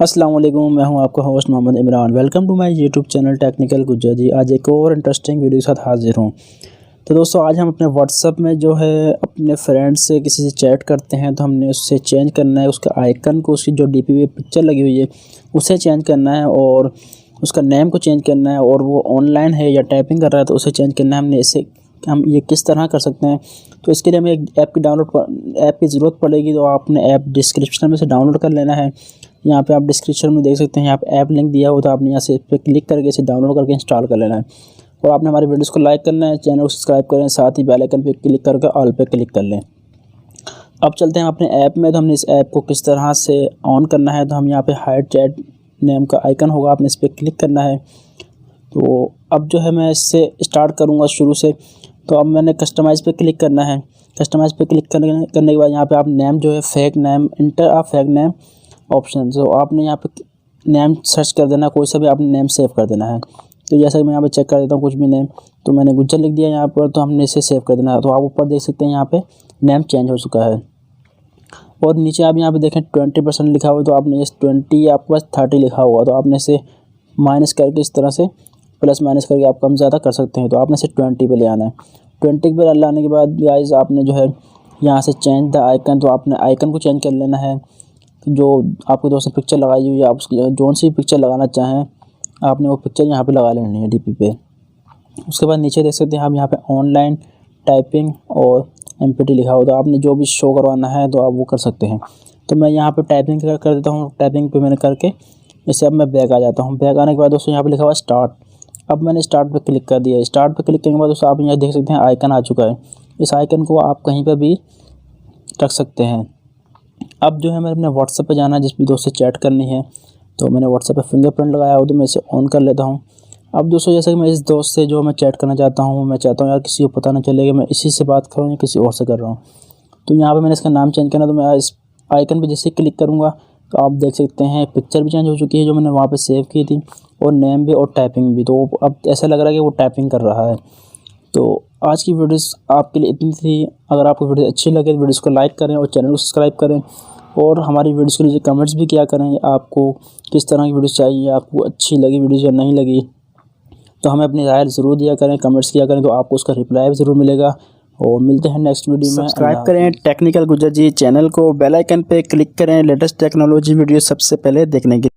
अस्सलाम वालेकुम, मैं हूं आपका host Mohammad Imran. Welcome to my YouTube channel technical Gujjar ji. आज एक और इंटरेस्टिंग वीडियो के साथ हाजिर हूं। तो दोस्तों, आज हम अपने व्हाट्सएप में जो है अपने फ्रेंड से किसी से चैट करते हैं तो हमने उससे चेंज करना है उसका आइकन को, उसकी जो डीपी पे पिक्चर लगी हुई है उसे चेंज करना है और उसका नेम को चेंज करना है, और वो ऑनलाइन है या टाइपिंग कर रहा है तो उसे चेंज करना है। हमने इसे हम ये किस तरह कर सकते हैं, तो इसके लिए हमें एक ऐप की ज़रूरत पड़ेगी। तो आपने ऐप डिस्क्रिप्शन में से डाउनलोड कर लेना है। यहाँ पे आप डिस्क्रिप्शन में देख सकते हैं, यहाँ पे ऐप लिंक दिया हो, तो आपने यहाँ से इस पर क्लिक करके इसे डाउनलोड करके इंस्टॉल कर लेना है। और आपने हमारे वीडियोस को लाइक करना है, चैनल को सब्सक्राइब करें, साथ ही बेल आइकन पे क्लिक करके ऑल पे क्लिक कर लें। अब चलते हैं अपने ऐप में। तो हमने इस ऐप को किस तरह से ऑन करना है, तो हम यहाँ पे हाइड चैट नेम का आइकन होगा, आपने इस पर क्लिक करना है। तो अब जो है मैं इससे स्टार्ट करूँगा शुरू से। तो अब मैंने कस्टमाइज़ पे क्लिक करना है। कस्टमाइज़ पे क्लिक करने के बाद यहाँ पे आप नेम जो है फेक नेम, इंटर आ फेक नेम ऑप्शन, तो आपने यहाँ पे नेम सर्च कर देना, कोई सा भी आपने नेम सेव कर देना है। तो जैसा कि मैं यहाँ पे चेक कर देता हूँ कुछ भी नेम, तो मैंने गुज्जर लिख दिया यहाँ पर, तो हमने इसे सेव कर देना है। तो आप ऊपर देख सकते हैं यहाँ पे नेम चेंज हो चुका है। और नीचे आप यहाँ पे देखें 20% लिखा हुआ है, तो आपने इस 20 आपके पास 30 लिखा हुआ, तो आपने इसे माइनस करके इस तरह से प्लस माइनस करके आप कम ज़्यादा कर सकते हैं। तो आपने इसे 20 पे ले आना है। 20 पे लाने के बाद गाइस आपने जो है यहाँ से चेंज द आइकन, तो आपने आइकन को चेंज कर लेना है। जो आपके दोस्त ने पिक्चर लगाई हुई है, आप उसकी जोन सी पिक्चर लगाना चाहें आपने वो पिक्चर यहाँ पे लगा लेनी है डीपी पे। उसके बाद नीचे देख सकते हैं आप यहाँ पे ऑनलाइन टाइपिंग और एमपीटी लिखा हो, तो आपने जो भी शो करवाना है तो आप वो कर सकते हैं। तो मैं यहाँ पे टाइपिंग कर देता हूँ। टाइपिंग पे मैंने करके इसे अब मैं बैक आ जाता हूँ। बैक आने के बाद दोस्तों यहाँ पे लिखा हुआ स्टार्ट। अब मैंने स्टार्ट पे क्लिक कर दिया। स्टार्ट पे क्लिक करने के बाद दोस्तों आप यहाँ देख सकते हैं आइकन आ चुका है। इस आइकन को आप कहीं पर भी रख सकते हैं। अब जो है मैं अपने व्हाट्सएप पे जाना है, जिस भी दोस्त से चैट करनी है। तो मैंने व्हाट्सएप पे फिंगरप्रिंट लगाया हो, तो मैं इसे ऑन कर लेता हूँ। अब दोस्तों जैसे कि मैं इस दोस्त से जो मैं चैट करना चाहता हूँ, मैं चाहता हूँ यार किसी को पता ना चले कि मैं इसी से बात कर रहा हूँ या किसी और से कर रहा हूँ। तो यहाँ पे मैंने इसका नाम चेंज करना, तो मैं इस आइकन पे जैसे क्लिक करूँगा तो आप देख सकते हैं पिक्चर भी चेंज हो चुकी है जो मैंने वहाँ पे सेव की थी, और नेम भी और टाइपिंग भी। तो अब ऐसा लग रहा है कि वो टाइपिंग कर रहा है। तो आज की वीडियोस आपके लिए इतनी थी। अगर आपको वीडियो अच्छी लगे तो वीडियोस को लाइक करें और चैनल को सब्सक्राइब करें, और हमारी वीडियोस के लिए कमेंट्स भी किया करें आपको किस तरह की वीडियोस चाहिए, आपको अच्छी लगी वीडियोस या नहीं लगी। तो हमें अपनी राय ज़रूर दिया करें, कमेंट्स किया करें, तो आपको उसका रिप्लाई भी ज़रूर मिलेगा। और मिलते हैं नेक्स्ट वीडियो में। सब्सक्राइब करें टेक्निकल गुज्जर जी चैनल को, बेल आइकन पे क्लिक करें लेटेस्ट टेक्नोलॉजी वीडियो सबसे पहले देखने के लिए।